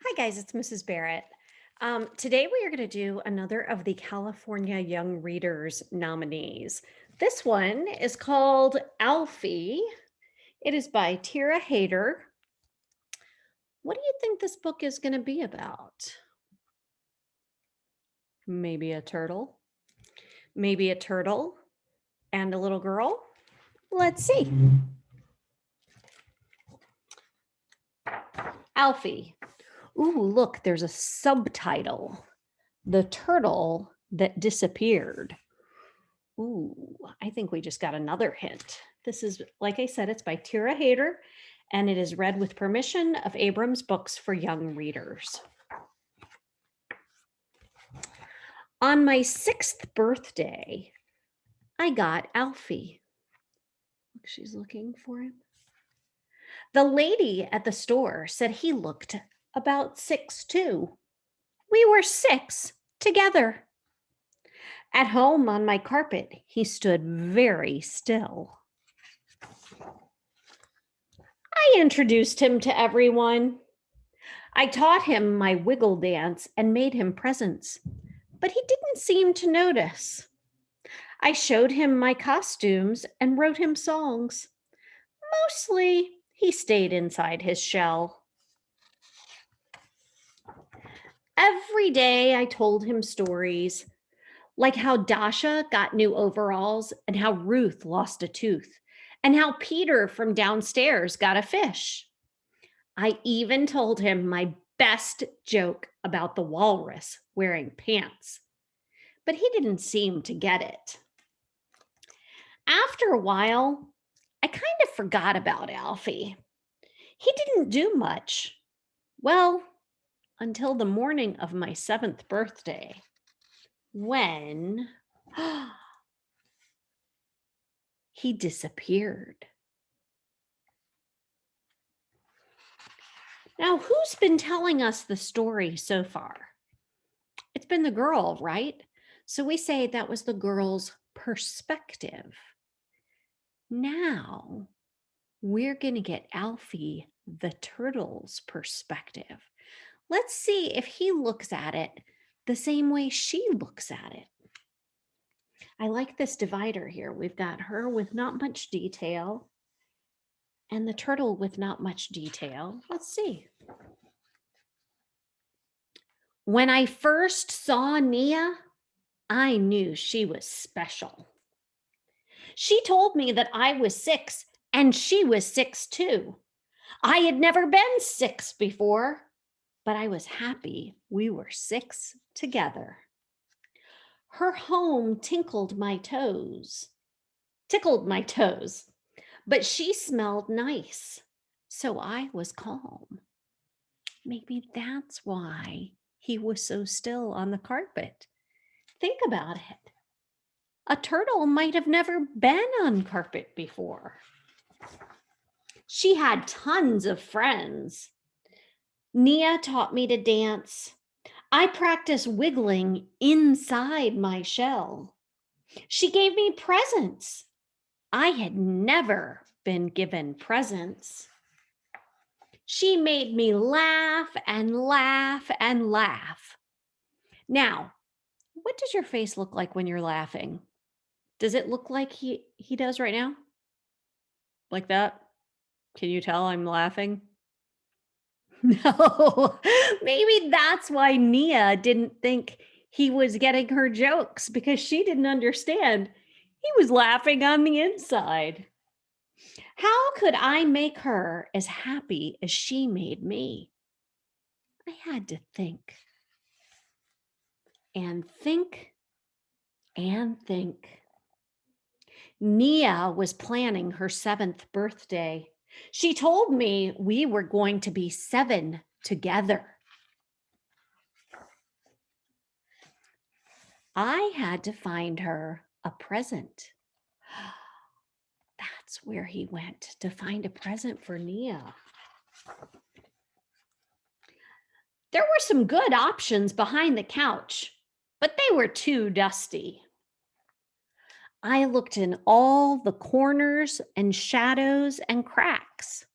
Hi guys, it's Mrs. Barrett. Today we are going to do another of the California Young Readers nominees. This one is called Alfie. It is by Heder. What do you think this book is going to be about? Maybe a turtle? Maybe a turtle and a little girl? Let's see. Alfie. Ooh, look, there's a subtitle. The Turtle That Disappeared. Ooh, I think we just got another hint. This is, like I said, it's by Heder, and it is read with permission of Abrams Books for Young Readers. On my 6th birthday, I got Alfie. She's looking for him. The lady at the store said he looked about 6 too. We were 6 together. At home on my carpet, he stood very still. I introduced him to everyone. I taught him my wiggle dance and made him presents, but he didn't seem to notice. I showed him my costumes and wrote him songs. Mostly, he stayed inside his shell. Every day I told him stories, like how Dasha got new overalls and how Ruth lost a tooth, and how Peter from downstairs got a fish. I even told him my best joke about the walrus wearing pants, but he didn't seem to get it. After a while, I kind of forgot about Alfie. He didn't do much. Well, until the morning of my 7th birthday, when he disappeared. Now, who's been telling us the story so far? It's been the girl, right? So we say that was the girl's perspective. Now we're going to get Alfie, the turtle's perspective. Let's see if he looks at it the same way she looks at it. I like this divider here. We've got her with not much detail and the turtle with not much detail. Let's see. When I first saw Nia, I knew she was special. She told me that I was 6 and she was 6 too. I had never been 6 before, but I was happy we were 6 together. Her home tickled my toes, but she smelled nice, so I was calm. Maybe that's why he was so still on the carpet. Think about it. A turtle might have never been on carpet before. She had tons of friends. Nia taught me to dance. I practiced wiggling inside my shell. She gave me presents. I had never been given presents. She made me laugh and laugh and laugh. Now, what does your face look like when you're laughing? Does it look like he does right now? Like that? Can you tell I'm laughing? No, maybe that's why Nia didn't think he was getting her jokes because she didn't understand. He was laughing on the inside. How could I make her as happy as she made me? I had to think and think and think. Nia was planning her 7th birthday. She told me we were going to be 7 together. I had to find her a present. That's where he went to find a present for Nia. There were some good options behind the couch, but they were too dusty. I looked in all the corners and shadows and cracks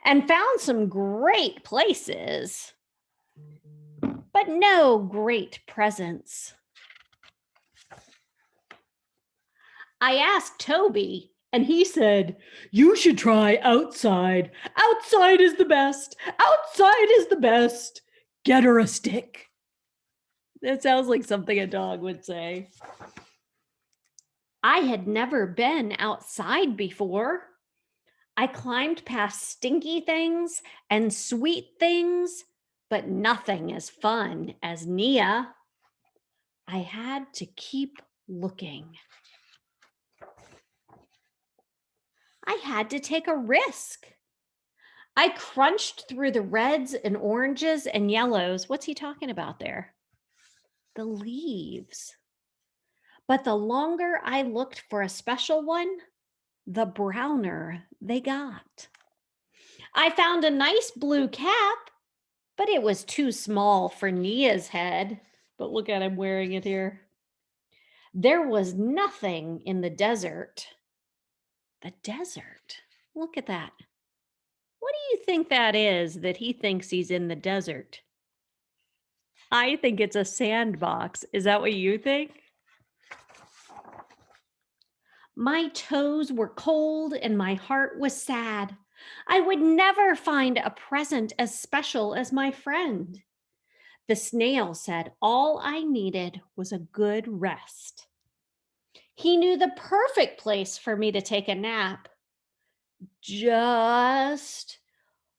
and found some great places. but no great presents. I asked Toby, and he said, "You should try outside. Outside is the best. Outside is the best. Get her a stick." That sounds like something a dog would say. I had never been outside before. I climbed past stinky things and sweet things, but nothing as fun as Nia. I had to keep looking. I had to take a risk. I crunched through the reds and oranges and yellows. What's he talking about there? The leaves. But the longer I looked for a special one, the browner they got. I found a nice blue cap, but it was too small for Nia's head. But look at him wearing it here. There was nothing in the desert. The desert? Look at that. What do you think that is that he thinks he's in the desert? I think it's a sandbox. Is that what you think? My toes were cold and my heart was sad. I would never find a present as special as my friend. The snail said all I needed was a good rest. He knew the perfect place for me to take a nap. Just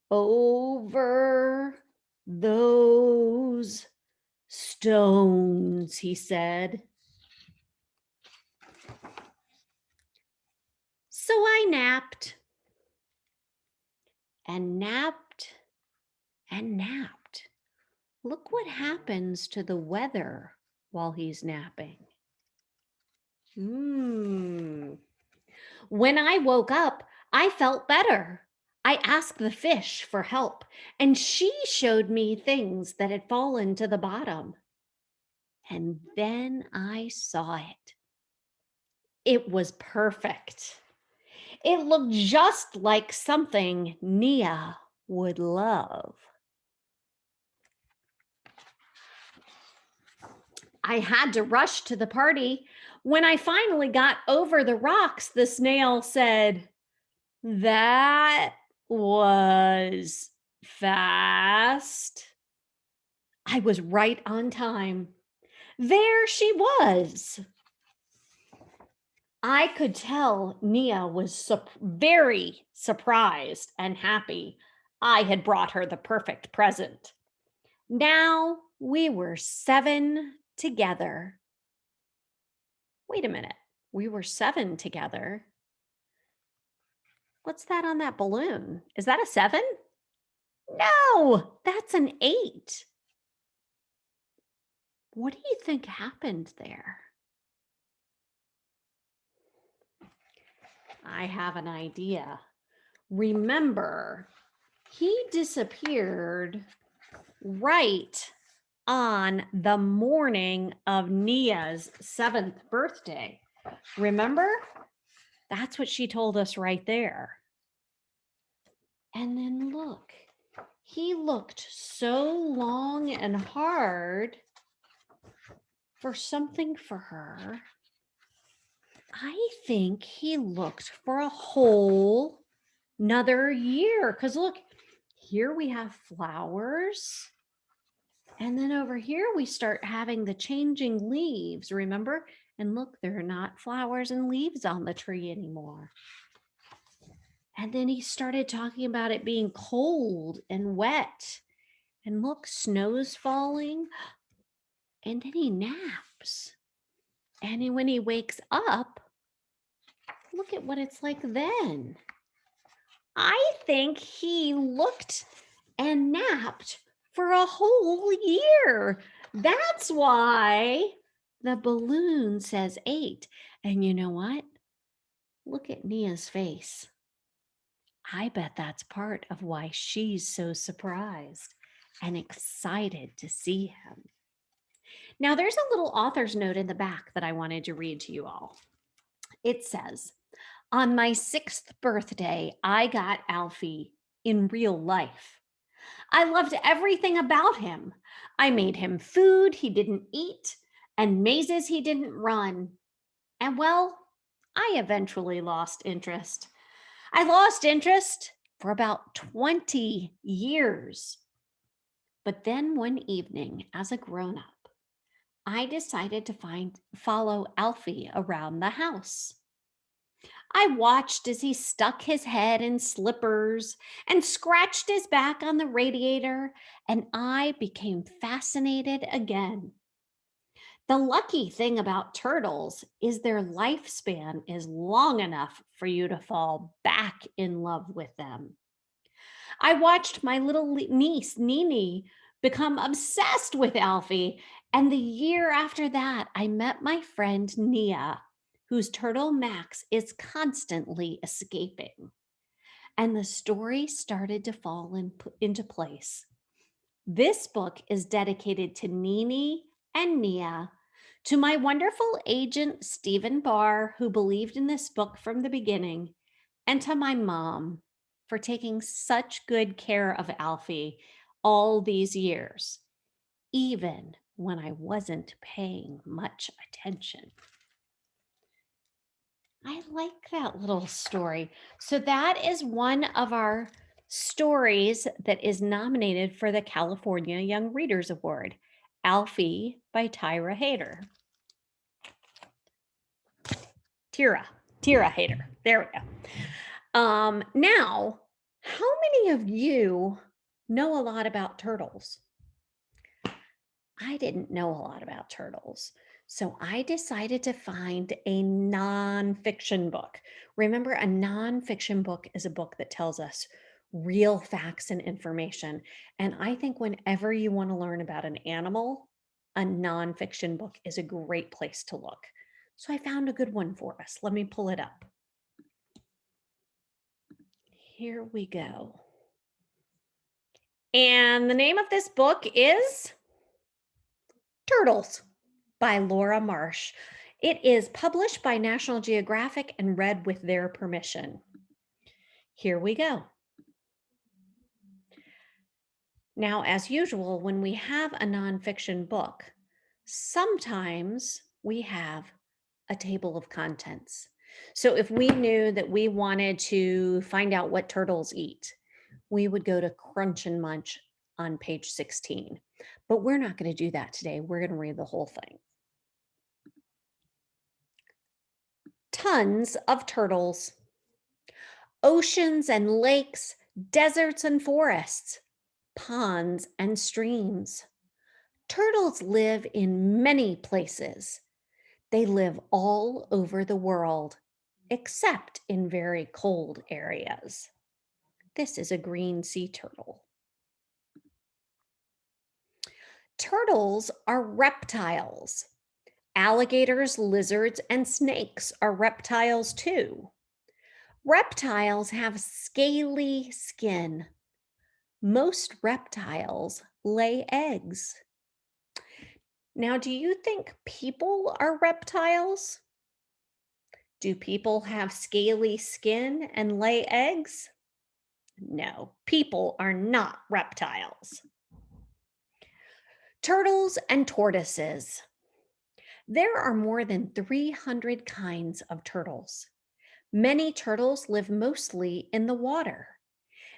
over those stones, he said. So I napped and napped and napped. Look what happens to the weather while he's napping. When I woke up, I felt better. I asked the fish for help, and she showed me things that had fallen to the bottom. And then I saw it. It was perfect. It looked just like something Nia would love. I had to rush to the party. When I finally got over the rocks, the snail said, "That was fast." I was right on time. There she was. I could tell Nia was very surprised and happy I had brought her the perfect present. Now we were 7 together. Wait a minute. We were 7 together. What's that on that balloon? Is that a 7? No, that's an 8. What do you think happened there? I have an idea. Remember, he disappeared right on the morning of Nia's 7th birthday. Remember? That's what she told us right there. And then look, he looked so long and hard for something for her. I think he looked for a whole another year. Because look, here we have flowers. And then over here, we start having the changing leaves, remember? And look, there are not flowers and leaves on the tree anymore. And then he started talking about it being cold and wet. And look, snow's falling. And then he naps. And when he wakes up, look at what it's like then. I think he looked and napped for a whole year. That's why the balloon says 8. And you know what? Look at Nia's face. I bet that's part of why she's so surprised and excited to see him. Now, there's a little author's note in the back that I wanted to read to you all. It says, "On my 6th birthday, I got Alfie in real life. I loved everything about him. I made him food he didn't eat and mazes he didn't run. And well, I eventually lost interest. I lost interest for about 20 years. But then one evening, as a grown up, I decided to follow Alfie around the house. I watched as he stuck his head in slippers and scratched his back on the radiator, and I became fascinated again. The lucky thing about turtles is their lifespan is long enough for you to fall back in love with them. I watched my little niece, Nini, become obsessed with Alfie. And the year after that, I met my friend Nia, whose turtle Max is constantly escaping. And the story started to fall into place. This book is dedicated to Nini and Nia, to my wonderful agent, Stephen Barr, who believed in this book from the beginning, and to my mom for taking such good care of Alfie all these years, even when I wasn't paying much attention. I like that little story. So that is one of our stories that is nominated for the California Young Readers Award, Alfie by Thyra Heder. Thyra Heder. There we go. Now, how many of you know a lot about turtles? I didn't know a lot about turtles. So I decided to find a nonfiction book. Remember, a nonfiction book is a book that tells us real facts and information. And I think whenever you want to learn about an animal, a nonfiction book is a great place to look. So I found a good one for us. Let me pull it up. Here we go. And the name of this book is Turtles by Laura Marsh. It is published by National Geographic and read with their permission. Here we go. Now, as usual, when we have a nonfiction book, sometimes we have a table of contents. So if we knew that we wanted to find out what turtles eat, we would go to Crunch and Munch on page 16. But we're not going to do that today. We're going to read the whole thing. Tons of turtles. Oceans and lakes, deserts and forests, ponds and streams. Turtles live in many places. They live all over the world, except in very cold areas. This is a green sea turtle. Turtles are reptiles. Alligators, lizards, and snakes are reptiles too. Reptiles have scaly skin. Most reptiles lay eggs. Now, do you think people are reptiles? Do people have scaly skin and lay eggs? No, people are not reptiles. Turtles and tortoises. There are more than 300 kinds of turtles. Many turtles live mostly in the water.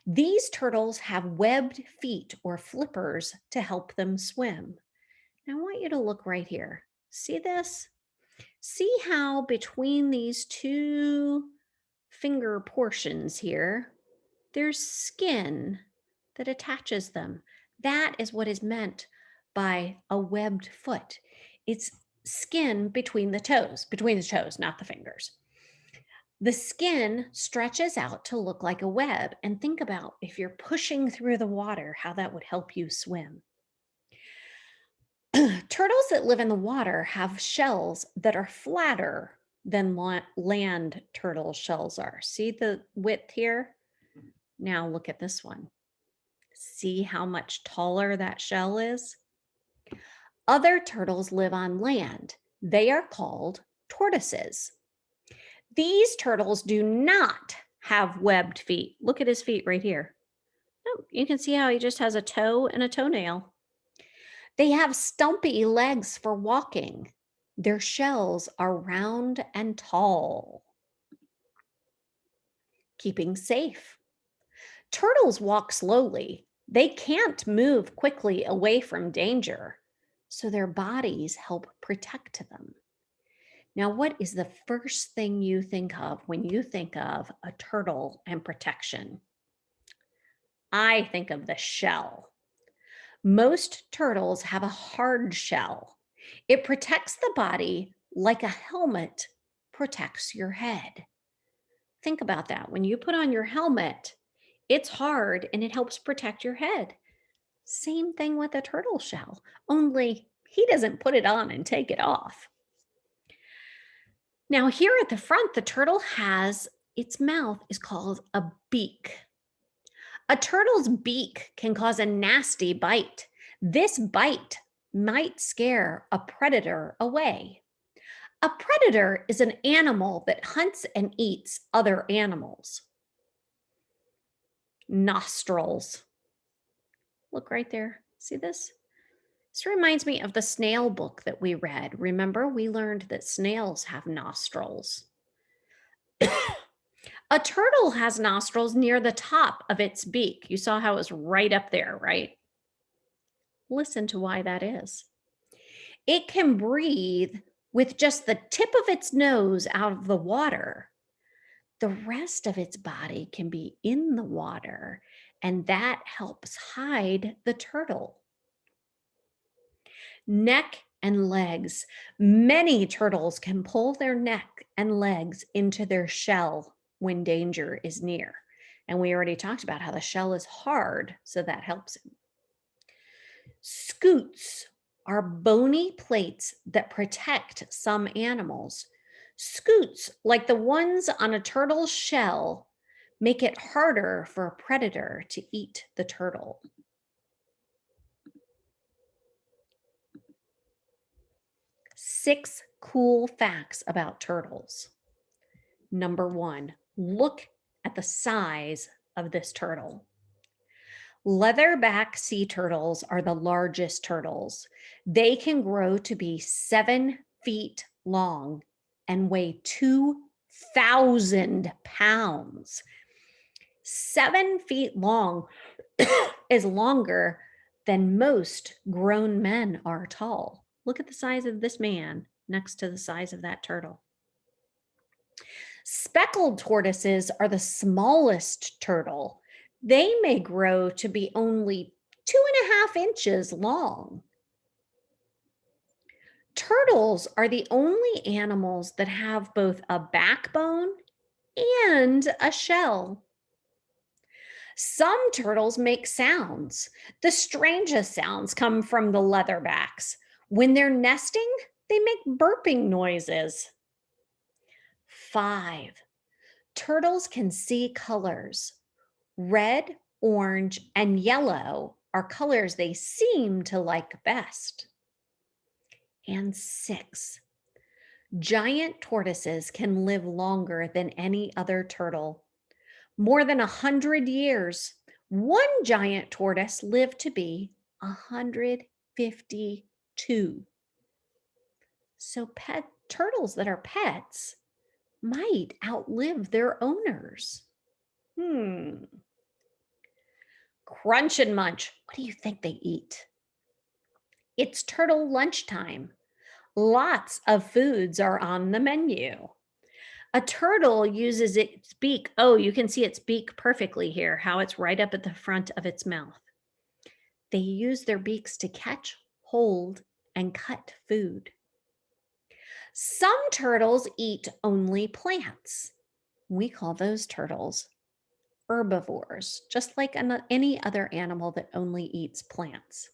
These turtles have webbed feet or flippers to help them swim. Now, I want you to look right here. See this? See how between these two finger portions here, there's skin that attaches them. That is what is meant by a webbed foot. It's skin between the toes, not the fingers. The skin stretches out to look like a web, and think about if you're pushing through the water, how that would help you swim. Turtles that live in the water have shells that are flatter than land turtle shells are. See the width here? Now look at this one. See how much taller that shell is? Other turtles live on land. They are called tortoises. These turtles do not have webbed feet. Look at his feet right here. Oh, you can see how he just has a toe and a toenail. They have stumpy legs for walking. Their shells are round and tall, keeping safe. Turtles walk slowly. They can't move quickly away from danger, so their bodies help protect them. Now, what is the first thing you think of when you think of a turtle and protection? I think of the shell. Most turtles have a hard shell. It protects the body like a helmet protects your head. Think about that. When you put on your helmet, it's hard and it helps protect your head. Same thing with a turtle shell, only he doesn't put it on and take it off. Now, here at the front, the turtle has its mouth is called a beak. A turtle's beak can cause a nasty bite. This bite might scare a predator away. A predator is an animal that hunts and eats other animals. Nostrils. Look right there. See this? This reminds me of the snail book that we read. Remember, we learned that snails have nostrils. A turtle has nostrils near the top of its beak. You saw how it was right up there, right? Listen to why that is. It can breathe with just the tip of its nose out of the water. The rest of its body can be in the water, and that helps hide the turtle. Neck and legs. Many turtles can pull their neck and legs into their shell when danger is near. And we already talked about how the shell is hard, so that helps him. Scutes are bony plates that protect some animals. Scutes, like the ones on a turtle's shell, make it harder for a predator to eat the turtle. Six cool facts about turtles. Number one, look at the size of this turtle. Leatherback sea turtles are the largest turtles. They can grow to be 7 feet long and weigh 2,000 pounds. 7 feet long is longer than most grown men are tall. Look at the size of this man next to the size of that turtle. Speckled tortoises are the smallest turtle. They may grow to be only 2.5 inches long. Turtles are the only animals that have both a backbone and a shell. Some turtles make sounds. The strangest sounds come from the leatherbacks. When they're nesting, they make burping noises. 5, turtles can see colors. Red, orange, and yellow are colors they seem to like best. And 6, giant tortoises can live longer than any other turtle. More than 100 years. One giant tortoise lived to be 152. So turtles that are pets might outlive their owners. Crunch and munch. What do you think they eat? It's turtle lunchtime. Lots of foods are on the menu. A turtle uses its beak. Oh, you can see its beak perfectly here, how it's right up at the front of its mouth. They use their beaks to catch, hold, and cut food. Some turtles eat only plants. We call those turtles herbivores, just like any other animal that only eats plants.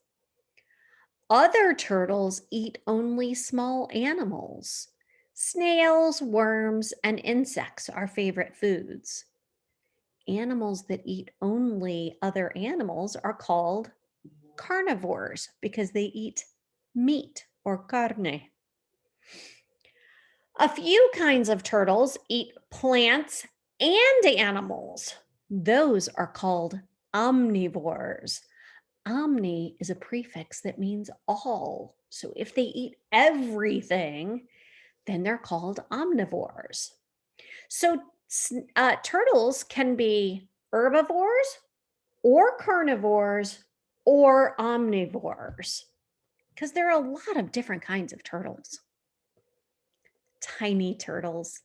Other turtles eat only small animals. Snails, worms, and insects are favorite foods. Animals that eat only other animals are called carnivores because they eat meat or carne. A few kinds of turtles eat plants and animals. Those are called omnivores. Omni is a prefix that means all. So if they eat everything, then they're called omnivores. So turtles can be herbivores or carnivores or omnivores because there are a lot of different kinds of turtles. Tiny turtles.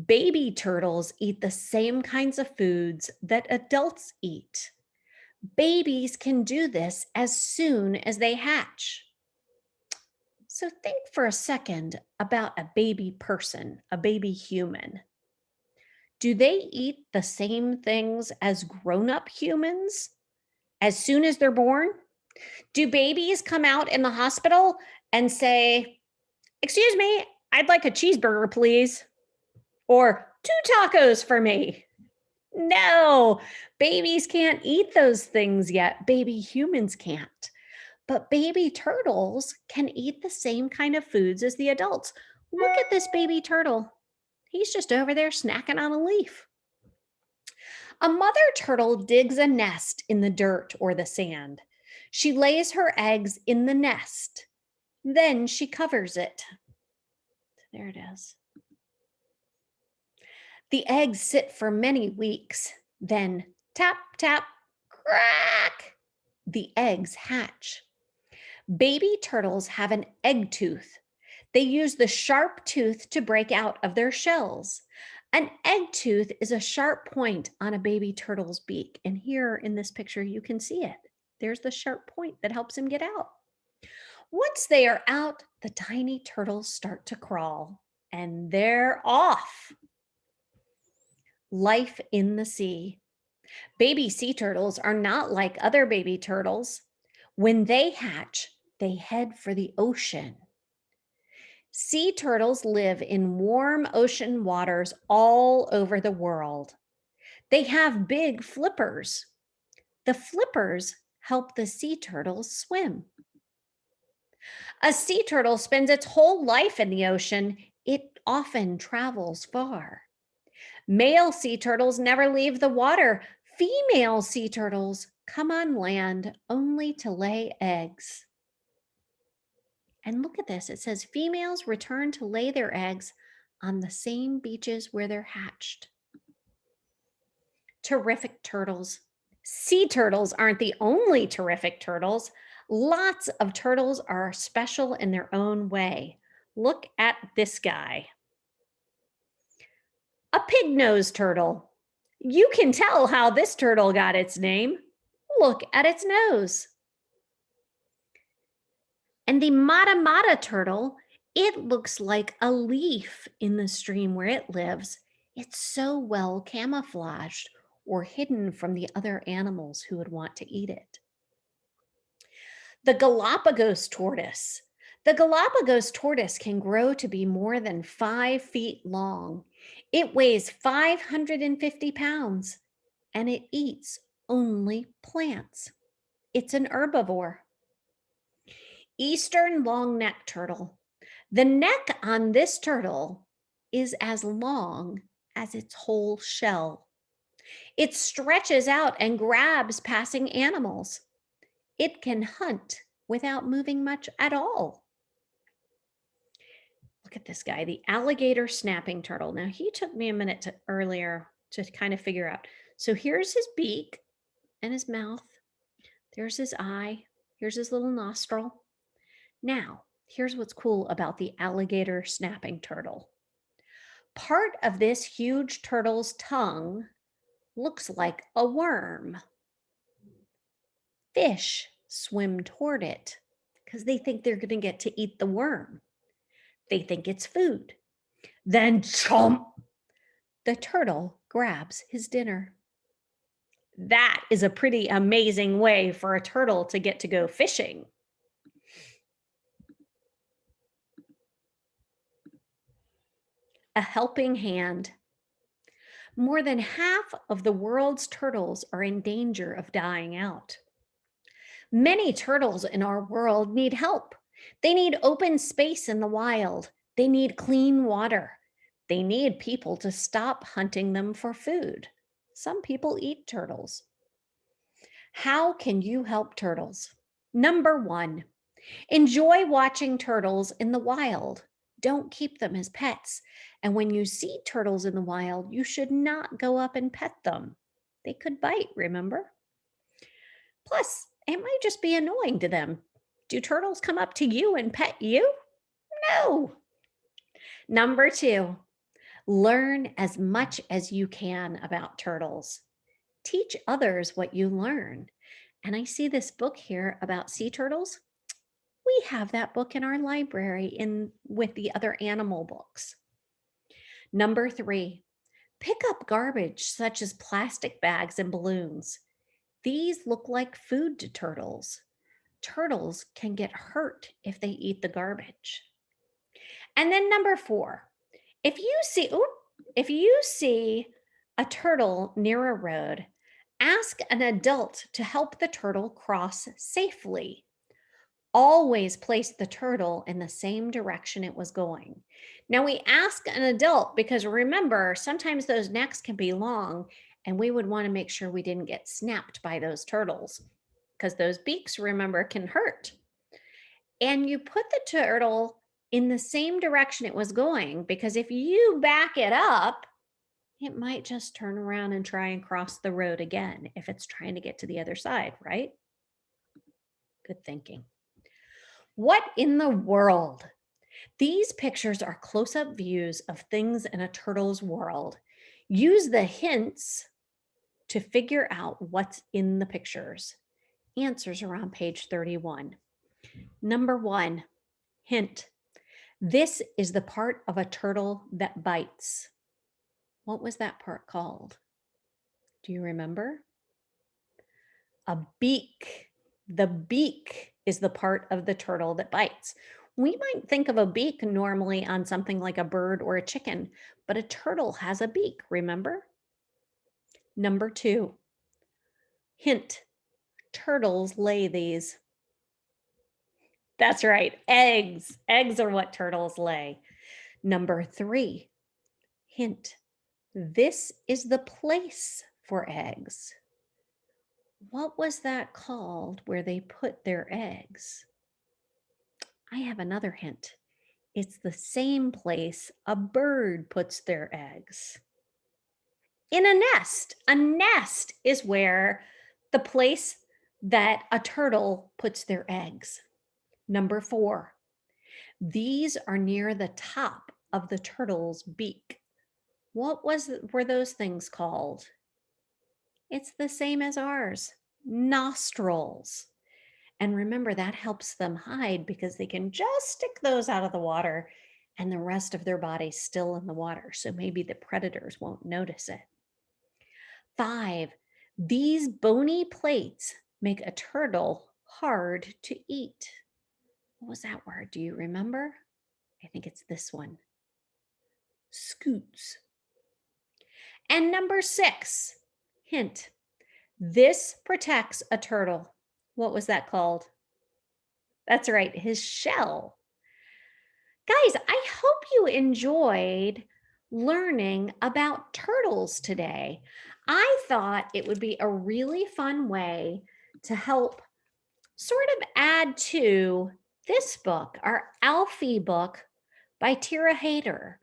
Baby turtles eat the same kinds of foods that adults eat. Babies can do this as soon as they hatch. So think for a second about a baby person, a baby human. Do they eat the same things as grown-up humans as soon as they're born? Do babies come out in the hospital and say, "Excuse me, I'd like a cheeseburger, please," or "2 tacos for me"? No, babies can't eat those things yet. Baby humans can't. But baby turtles can eat the same kind of foods as the adults. Look at this baby turtle. He's just over there snacking on a leaf. A mother turtle digs a nest in the dirt or the sand. She lays her eggs in the nest. Then she covers it. There it is. The eggs sit for many weeks. Then tap, tap, crack, the eggs hatch. Baby turtles have an egg tooth. They use the sharp tooth to break out of their shells. An egg tooth is a sharp point on a baby turtle's beak. And here in this picture, you can see it. There's the sharp point that helps him get out. Once they are out, the tiny turtles start to crawl, and they're off. Life in the sea. Baby sea turtles are not like other baby turtles. When they hatch, they head for the ocean. Sea turtles live in warm ocean waters all over the world. They have big flippers. The flippers help the sea turtles swim. A sea turtle spends its whole life in the ocean. It often travels far. Male sea turtles never leave the water. Female sea turtles come on land only to lay eggs. And look at this. It says females return to lay their eggs on the same beaches where they're hatched. Terrific turtles. Sea turtles aren't the only terrific turtles. Lots of turtles are special in their own way. Look at this guy. A pig-nosed turtle. You can tell how this turtle got its name. Look at its nose. And the mata mata turtle, it looks like a leaf in the stream where it lives. It's so well camouflaged or hidden from the other animals who would want to eat it. The Galapagos tortoise. The Galapagos tortoise can grow to be more than 5 feet long. It weighs 550 pounds and it eats only plants. It's an herbivore. Eastern long-necked turtle. The neck on this turtle is as long as its whole shell. It stretches out and grabs passing animals. It can hunt without moving much at all. Look at this guy, the alligator snapping turtle. Now, he took me a minute earlier to kind of figure out. So here's his beak and his mouth. There's his eye. Here's his little nostril. Now, here's what's cool about the alligator snapping turtle. Part of this huge turtle's tongue looks like a worm. Fish swim toward it because they think they're going to get to eat the worm. They think it's food. Then chomp, the turtle grabs his dinner. That is a pretty amazing way for a turtle to get to go fishing. A helping hand. More than half of the world's turtles are in danger of dying out. Many turtles in our world need help. They need open space in the wild. They need clean water. They need people to stop hunting them for food. Some people eat turtles. How can you help turtles? Number one, enjoy watching turtles in the wild. Don't keep them as pets. And when you see turtles in the wild, you should not go up and pet them. They could bite, remember? Plus, it might just be annoying to them. Do turtles come up to you and pet you? No. Number two, learn as much as you can about turtles. Teach others what you learn. And I see this book here about sea turtles. We have that book in our library in with the other animal books. Number three, pick up garbage such as plastic bags and balloons. These look like food to turtles. Turtles can get hurt if they eat the garbage. And then number four, if you see a turtle near a road, ask an adult to help the turtle cross safely. Always place the turtle in the same direction it was going. Now we ask an adult because remember, sometimes those necks can be long and we would want to make sure we didn't get snapped by those turtles because those beaks, remember, can hurt. And you put the turtle in the same direction it was going because if you back it up, it might just turn around and try and cross the road again if it's trying to get to the other side, right? Good thinking. What in the world? These pictures are close-up views of things in a turtle's world. Use the hints to figure out what's in the pictures. Answers are on page 31. Number one, hint. This is the part of a turtle that bites. What was that part called? Do you remember? A beak. The beak is the part of the turtle that bites. We might think of a beak normally on something like a bird or a chicken, but a turtle has a beak, remember? Number two, hint, turtles lay these. That's right, eggs. Eggs are what turtles lay. Number three, hint, this is the place for eggs. What was that called where they put their eggs? I have another hint. It's the same place a bird puts their eggs. In a nest. A nest is where the place that a turtle puts their eggs. Number four, these are near the top of the turtle's beak. What were those things called? It's the same as ours, nostrils. And remember, that helps them hide because they can just stick those out of the water and the rest of their body's still in the water. So maybe the predators won't notice it. Five, these bony plates make a turtle hard to eat. What was that word? Do you remember? I think it's this one. Scoots. And number six, hint, this protects a turtle. What was that called? That's right, his shell. Guys, I hope you enjoyed learning about turtles today. I thought it would be a really fun way to help sort of add to this book, our Alfie book by Heder.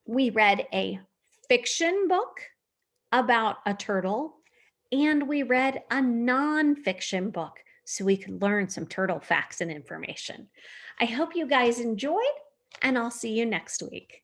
We read a fiction book about a turtle, and we read a nonfiction book so we could learn some turtle facts and information. I hope you guys enjoyed, and I'll see you next week.